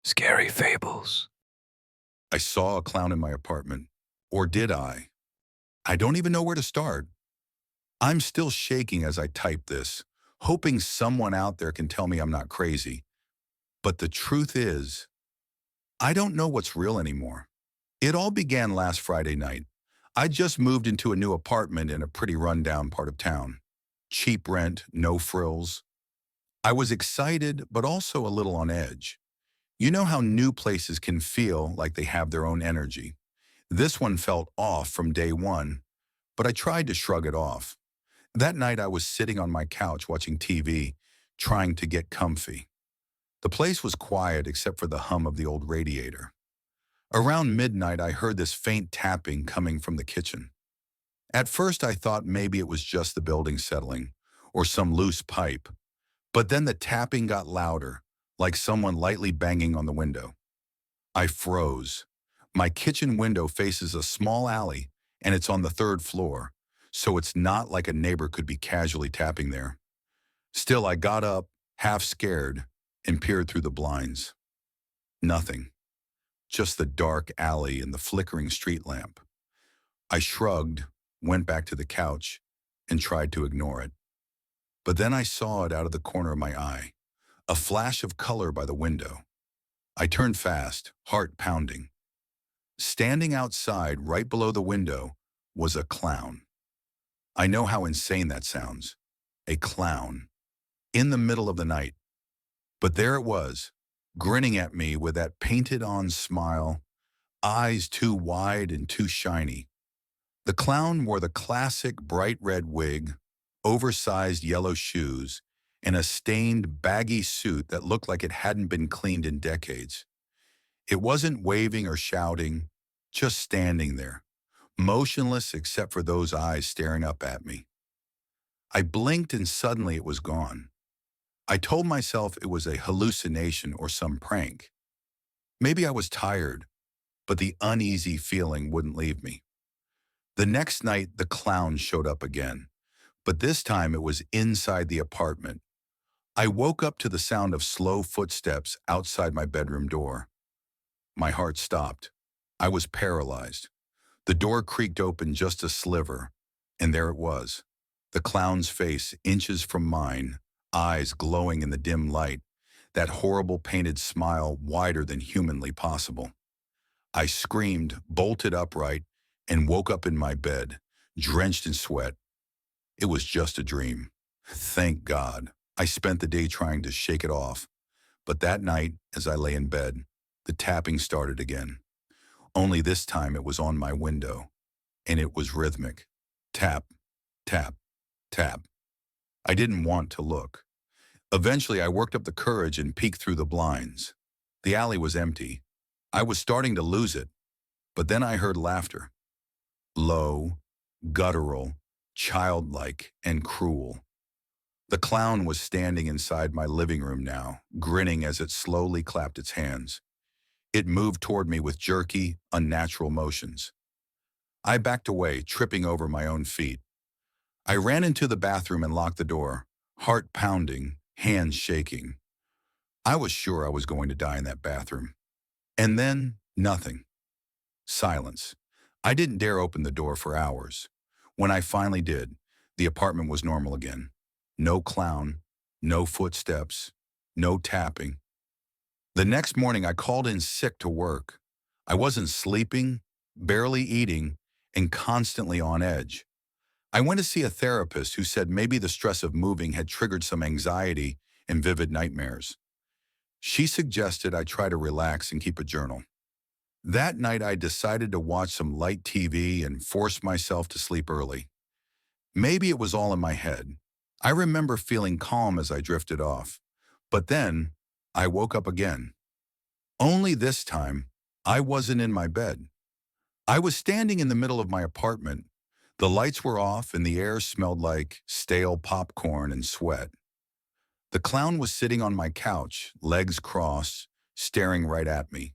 Scary fables. I saw a clown in my apartment. Or did I? I don't even know where to start. I'm still shaking as I type this, hoping someone out there can tell me I'm not crazy. But the truth is, I don't know what's real anymore. It all began last Friday night. I just moved into a new apartment in a pretty rundown part of town. Cheap rent, no frills. I was excited, but also a little on edge. You know how new places can feel like they have their own energy. This one felt off from day one, but I tried to shrug it off. That night I was sitting on my couch watching TV, trying to get comfy. The place was quiet except for the hum of the old radiator. Around midnight I heard this faint tapping coming from the kitchen. At first I thought maybe it was just the building settling, or some loose pipe. But then the tapping got louder, like someone lightly banging on the window. I froze. My kitchen window faces a small alley, and it's on the third floor, so it's not like a neighbor could be casually tapping there. Still, I got up, half scared, and peered through the blinds. Nothing. Just the dark alley and the flickering street lamp. I shrugged, went back to the couch, and tried to ignore it. But then I saw it out of the corner of my eye, a flash of color by the window. I turned fast, heart pounding. Standing outside, right below the window, was a clown. I know how insane that sounds. A clown. In the middle of the night. But there it was, grinning at me with that painted-on smile, eyes too wide and too shiny. The clown wore the classic bright red wig, oversized yellow shoes, and a stained, baggy suit that looked like it hadn't been cleaned in decades. It wasn't waving or shouting, just standing there, motionless except for those eyes staring up at me. I blinked and suddenly it was gone. I told myself it was a hallucination or some prank. Maybe I was tired, but the uneasy feeling wouldn't leave me. The next night, the clown showed up again, but this time it was inside the apartment. I woke up to the sound of slow footsteps outside my bedroom door. My heart stopped. I was paralyzed. The door creaked open just a sliver, and there it was, the clown's face inches from mine, eyes glowing in the dim light, that horrible painted smile wider than humanly possible. I screamed, bolted upright, and woke up in my bed, drenched in sweat. It was just a dream. Thank God. I spent the day trying to shake it off. But that night, as I lay in bed, the tapping started again. Only this time it was on my window, and it was rhythmic. Tap, tap, tap. I didn't want to look. Eventually, I worked up the courage and peeked through the blinds. The alley was empty. I was starting to lose it, but then I heard laughter. Low, guttural, childlike, and cruel. The clown was standing inside my living room now, grinning as it slowly clapped its hands. It moved toward me with jerky, unnatural motions. I backed away, tripping over my own feet. I ran into the bathroom and locked the door, heart pounding, hands shaking. I was sure I was going to die in that bathroom. And then, nothing. Silence. I didn't dare open the door for hours. When I finally did, the apartment was normal again. No clown, no footsteps, no tapping. The next morning, I called in sick to work. I wasn't sleeping, barely eating, and constantly on edge. I went to see a therapist who said maybe the stress of moving had triggered some anxiety and vivid nightmares. She suggested I try to relax and keep a journal. That night, I decided to watch some light TV and force myself to sleep early. Maybe it was all in my head. I remember feeling calm as I drifted off. But then, I woke up again. Only this time, I wasn't in my bed. I was standing in the middle of my apartment. The lights were off and the air smelled like stale popcorn and sweat. The clown was sitting on my couch, legs crossed, staring right at me.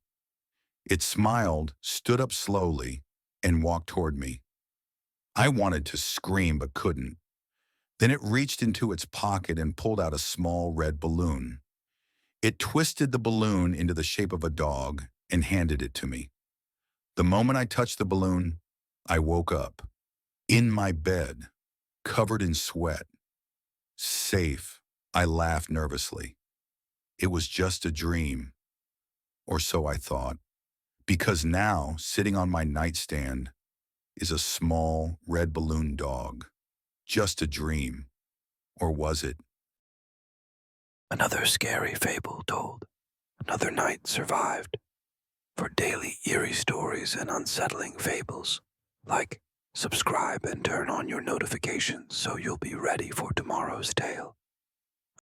It smiled, stood up slowly, and walked toward me. I wanted to scream but couldn't. Then it reached into its pocket and pulled out a small red balloon. It twisted the balloon into the shape of a dog and handed it to me. The moment I touched the balloon, I woke up, in my bed, covered in sweat. Safe, I laughed nervously. It was just a dream, or so I thought, because now, sitting on my nightstand, is a small red balloon dog. Just a dream, or was it? Another scary fable told. Another night survived. For daily eerie stories and unsettling fables, like, subscribe, and turn on your notifications so you'll be ready for tomorrow's tale.